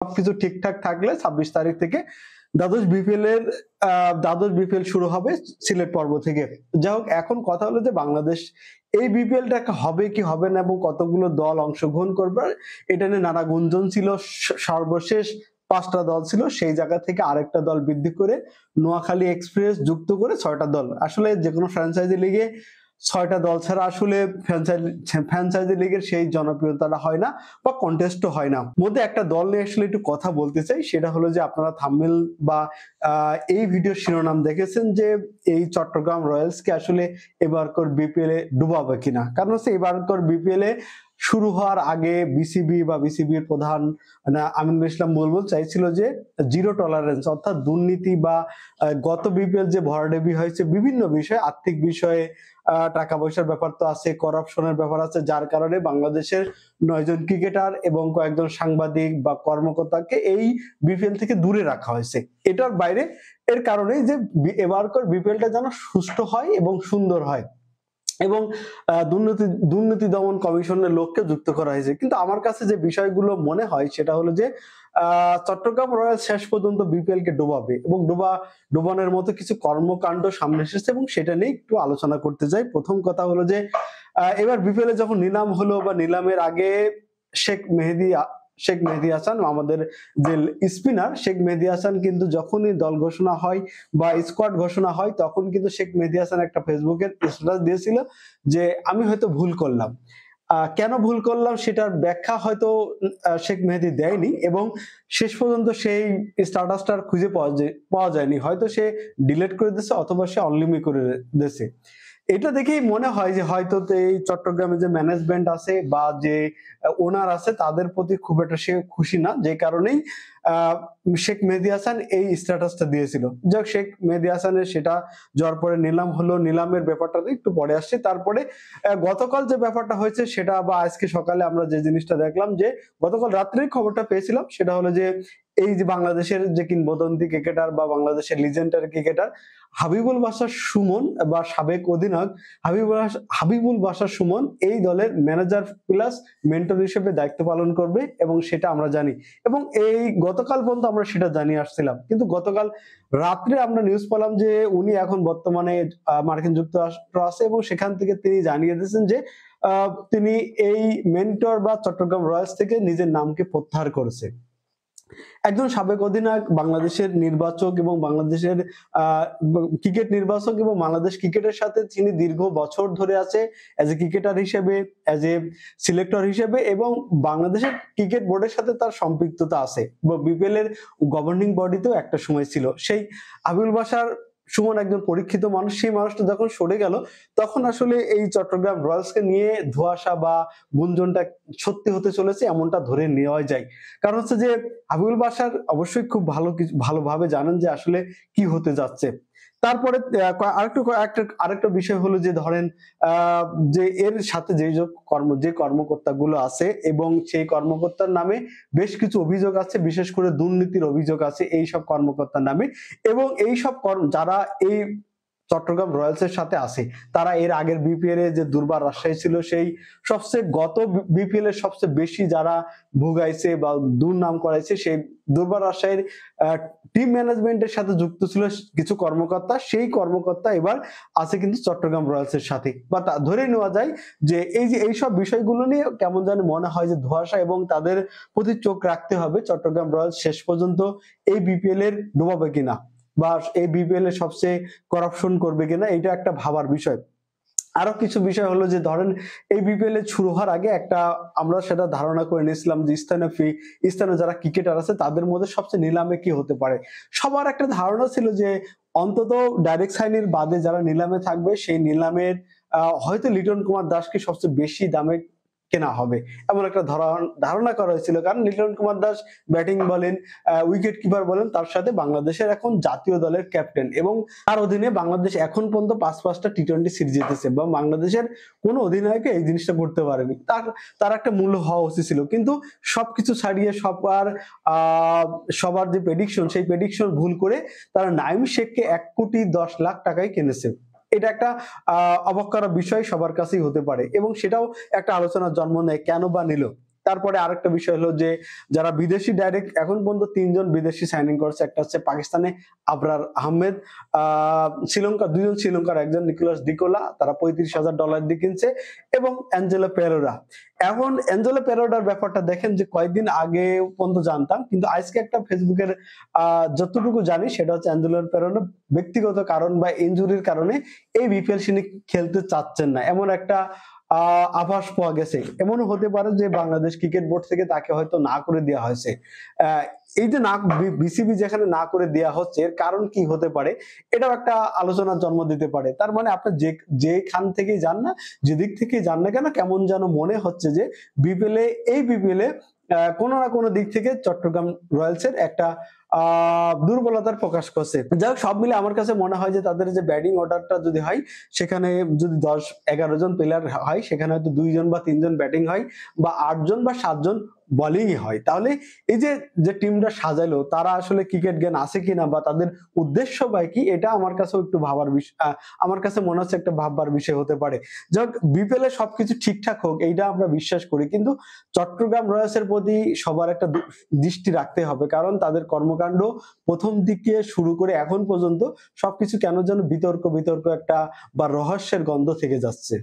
সবকিছু ঠিকঠাক থাকলে 26 তারিখ থেকে দ্বাদশ বিপিএল শুরু হবে সিলেট পর্ব থেকে। যাই হোক, এখন কথা হলো যে বাংলাদেশ এই বিপিএলটা হবে কি হবে না এবং কতগুলো দল অংশগ্রহণ করবে এটা নিয়ে নানা গুঞ্জন ছিল। সর্বশেষ 5টা দল ছিল, সেই জায়গা থেকে আরেকটা দল বৃদ্ধি করে নোয়াখালী এক্সপ্রেস যুক্ত করে 6টা দল। আসলে যে কোনো ফ্র্যাঞ্চাইজি লিগে 6টা দল ছাড়া আসলে ফ্র্যাঞ্চাইজি লিগের সেই জনপ্রিয়তাটা হয় না বা কন্টেস্টও হয় না। মধ্যে একটা দল নিয়ে আসলে একটু কথা বলতে চাই, সেটা হলো যে আপনারা থাম্বনেল বা এই ভিডিওর শিরোনাম দেখেছেন যে এই চট্টগ্রাম রয়্যালসকে আসলে এবারকার বিপিএল এ ডুবাবে কিনা। কারণ হচ্ছে এবারকার বিপিএল এ শুরু হওয়ার আগে বিসিবির প্রধান আমিনুল ইসলাম বুলবুল চাইছিল যে জিরো টলারেন্স, অর্থাৎ দুর্নীতি বা গত বিপিএল যে ভরাডুবি হয়েছে বিভিন্ন বিষয়ে, আর্থিক বিষয়ে, টাকা পয়সার ব্যাপার তো আছে, করাপশনের ব্যাপার আছে, যার কারণে বাংলাদেশের 9 জন ক্রিকেটার এবং কয়েকজন সাংবাদিক বা কর্মকর্তাকে এই বিপিএল থেকে দূরে রাখা হয়েছে। এটার বাইরে এর কারণে যে এবারকার বিপিএলটা যেন সুষ্ঠু হয় এবং সুন্দর হয় এবং দুর্নীতি দমন কমিশনের লোককে যুক্ত করা হয়েছে। কিন্তু আমার কাছে যে বিষয়গুলো মনে হয় সেটা হলো যে চট্টগ্রাম রয়্যালস শেষ পর্যন্ত বিপিএল কে ডোবাবে এবং ডোবানোর মতো কিছু কর্মকাণ্ড সামনে এসেছে এবং সেটা নিয়ে একটু আলোচনা করতে চাই। প্রথম কথা হলো যে এবার বিপিএল এ যখন নিলাম হলো বা নিলামের আগে শেখ মেহেদী হাসান, আমাদের যে স্পিনার শেখ মেহেদী হাসান, কিন্তু যখনই দল ঘোষণা হয় বা স্কোয়াড ঘোষণা হয় তখন কিন্তু শেখ মেহেদী হাসান একটা ফেসবুকের স্ট্যাটাস দিয়েছিল যে আমি হয়তো ভুল করলাম। কেন ভুল করলাম সেটার ব্যাখ্যা হয়তো শেখ মেহেদী দেয়নি এবং শেষ পর্যন্ত সেই স্ট্যাটাসটা খুঁজে পাওয়া যায়নি। হয়তো সে ডিলিট করে দিয়েছে অথবা সে অনলিমি করে দিয়েছে। এটা দেখেই মনে হয় যে হয়তো এই চট্টগ্রামে যে ম্যানেজমেন্ট আছে বা যে ওনার আছে তাদের প্রতি খুব একটা সে খুশি না, যে কারণেই শেখ মেহেদী হাসান এই স্ট্যাটাসটা দিয়েছিল। যাক, শেখ মেহেদী হাসানের সেটা যাওয়ার পরে নিলাম হলো, নিলামের ব্যাপারটা একটু পরে আসছে। তারপরে গতকাল যে ব্যাপারটা হয়েছে সেটা বা আজকে সকালে আমরা যে জিনিসটা দেখলাম, যে গতকাল রাত্রেই খবরটা পেয়েছিলাম, সেটা হলো যে এই যে বাংলাদেশের যে কিংবদন্তি ক্রিকেটার বা বাংলাদেশের লিজেন্ডারি ক্রিকেটার হাবিবুল বাশার সুমন বা সাবেক অধিনায়ক হাবিবুল বাশার সুমন এই দলের ম্যানেজার প্লাস মেন্টর হিসেবে দায়িত্ব পালন করবে এবং সেটা আমরা জানি এবং এই গতকাল পর্যন্ত আমরা সেটা জানিয়ে আসছিলাম। কিন্তু গতকাল রাত্রে আমরা নিউজ পেলাম যে উনি এখন বর্তমানে মার্কিন যুক্তরাষ্ট্র আছে এবং সেখান থেকে তিনি জানিয়ে দিয়েছেন যে তিনি এই মেন্টর বা চট্টগ্রাম রয়্যালস থেকে নিজের নামকে প্রত্যাহার করেছে। একজন সাবেক অধিনায়ক, বাংলাদেশের নির্বাচক এবং বাংলাদেশের ক্রিকেট নির্বাচক এবং বাংলাদেশ ক্রিকেটের সাথে তিনি দীর্ঘ বছর ধরে আছে এজ এ ক্রিকেটার হিসেবে, এজ এ সিলেক্টর হিসেবে এবং বাংলাদেশের ক্রিকেট বোর্ডের সাথে তার সম্পৃক্ততা আছে। বিপিএল এর গভর্নিং বডিতেও একটা সময় ছিল। সেই হাবিবুল বাশার সুমন একজন পরীক্ষিত মানুষ, সেই মানুষটা যখন সরে গেল তখন আসলে এই চট্টগ্রাম রয়্যালসকে নিয়ে ধোঁয়াশা বা গুঞ্জনটা সত্যি হতে চলেছে এমনটা ধরে নেওয়া যায়। কারণ হচ্ছে যে হাবিবুল বাশার অবশ্যই খুব ভালোভাবে জানেন যে আসলে কি হতে যাচ্ছে। তারপরে আরেকটা বিষয় হলো যে ধরেন যে এর সাথে যে কর্মকর্তা গুলো আছে এবং সেই কর্মকর্তার নামে বেশ কিছু অভিযোগ আছে, বিশেষ করে দুর্নীতির অভিযোগ আছে এই সব কর্মকর্তার নামে এবং এই সব যারা এই চট্টগ্রাম রয়্যালস এর সাথে আছে তারা এর আগের বিপিএল এ যে দুর্বার রাজশাহী ছিল, সেই গত বিপিএল এর সবচেয়ে বেশি যারা ভুগাইছে বা দুর্নাম করাইছে সেই দুর্বার রাজশাহীর টিম ম্যানেজমেন্টের সাথে যুক্ত ছিল কিছু কর্মকর্তা। সেই কর্মকর্তা এবার আছে কিন্তু চট্টগ্রাম রয়্যালস এর সাথে, বা ধরে নেওয়া যায় যে এই সব বিষয়গুলো নিয়ে কেমন যেন মনে হয় যে ধোঁয়াশা এবং তাদের প্রতি চোখ রাখতে হবে চট্টগ্রাম রয়্যালস শেষ পর্যন্ত এই বিপিএল এর ডুবাবে কিনা বা এই বিপিএল এ সবচেয়ে করাপশন করবে কিনা, এটা একটা ভাবার বিষয়। আরো কিছু বিষয় হলো যে ধরেন এই বিপিএল এ শুরু হওয়ার আগে আমরা সেটা ধারণা করে নিয়েছিলাম যে স্থানীয় যারা ক্রিকেটার আছে তাদের মধ্যে সবচেয়ে নিলামে কি হতে পারে। সবার একটা ধারণা ছিল যে অন্তত ডাইরেক্ট সাইনের বাদে যারা নিলামে থাকবে সেই নিলামের হয়তো লিটন কুমার দাসকে সবচেয়ে বেশি দামে কেনা হবে এমন একটা ধারণা করা হয়েছিল। কারণ লিটন কুমার দাস ব্যাটিং বলেন, উইকেট কিপার বলেন, তার সাথে বাংলাদেশের এখন জাতীয় দলের ক্যাপ্টেন এবং তার অধীনে বাংলাদেশ এখন পর্যন্ত 5-5টা টি-20 সিরিজ জিতেছে এবং বাংলাদেশের কোন অধিনায়ক এই জিনিসটা করতে পারেনি। তার একটা মূল্য হওয়া উচিত ছিল, কিন্তু সবকিছু ছাড়িয়ে সবার যে প্রেডিকশন সেই প্রেডিকশন ভুল করে তারা নাইম শেখকে 1,10,00,000 টাকায় কিনেছে। এটা একটা অবাক করা বিষয় সবার কাছেই হতে পারে এবং সেটাও একটা আলোচনার জন্ম নেয় কেন বা নিল। তারপরে আরেকটা বিষয় হলো যে যারা বিদেশি ডাইরেক্ট এখন পর্যন্ত 3 জন বিদেশি সাইনিং করছে। একটা হচ্ছে পাকিস্তানে আবরার আহমেদ, শ্রীলঙ্কা 2 জন, শ্রীলঙ্কার একজন নিকোলাস ডিকোলা, তারা $35,000 দিয়ে কিনছে, এবং অ্যাঞ্জেলো পেরেরা। এখন অ্যাঞ্জেলো পেরেরার ব্যাপারটা দেখেন যে কয়েকদিন আগে পর্যন্ত জানতাম, কিন্তু আজকে একটা ফেসবুকের যতটুকু জানি সেটা হচ্ছে অ্যাঞ্জেলো পেরেরা ব্যক্তিগত কারণ বা ইনজুরির কারণে এই বিপিএল তিনি খেলতে চাচ্ছেন না, এমন একটা আভাস পাওয়া গেছে। এমনও হতে পারে যে বাংলাদেশ ক্রিকেট বোর্ড থেকে তাকে হয়তো না করে দেওয়া হয়েছে। এই যে না, বিসিবি যেখানে না করে দেওয়া হচ্ছে এর কারণ কি হতে পারে, এটাও একটা আলোচনার জন্ম দিতে পারে। তার মানে আপনি যেখান থেকেই যান না, যেদিক থেকেই যান না কেন, কেমন যেন মনে হচ্ছে যে এই বিপিএলে কোনো না কোনো দিক থেকে চট্টগ্রাম রয়্যালসের একটা দুর্বলতার প্রকাশ করছে। যাই হোক, সব মিলে আমার কাছে মনে হয় যে তাদের যে ব্যাটিং অর্ডারটা যদি হয়, সেখানে যদি 10-11 জন প্লেয়ার হয়, সেখানে হয়তো 2 জন বা 3 জন ব্যাটিং হয়, বা 8 জন বা 7 জন বোলিংই হয়, তাহলে এই যে টিমটা সাজাইলো তারা আসলে ক্রিকেট জ্ঞান আছে কিনা বা তাদের উদ্দেশ্য বা কি, এটা আমার কাছেও একটু ভাবার বিষয়, আমার কাছে মনে হচ্ছে একটা ভাববার বিষয় হতে পারে। যাই হোক, বিপিএল এ সবকিছু ঠিকঠাক হোক এইটা আমরা বিশ্বাস করি, কিন্তু চট্টগ্রাম রয়্যালসের প্রতি সবার একটা দৃষ্টি রাখতে হবে, কারণ তাদের কর্মকাণ্ড প্রথম দিকে শুরু করে এখন পর্যন্ত সবকিছু কেন যেন বিতর্ক একটা বা রহস্যের গন্ধ থেকে যাচ্ছে।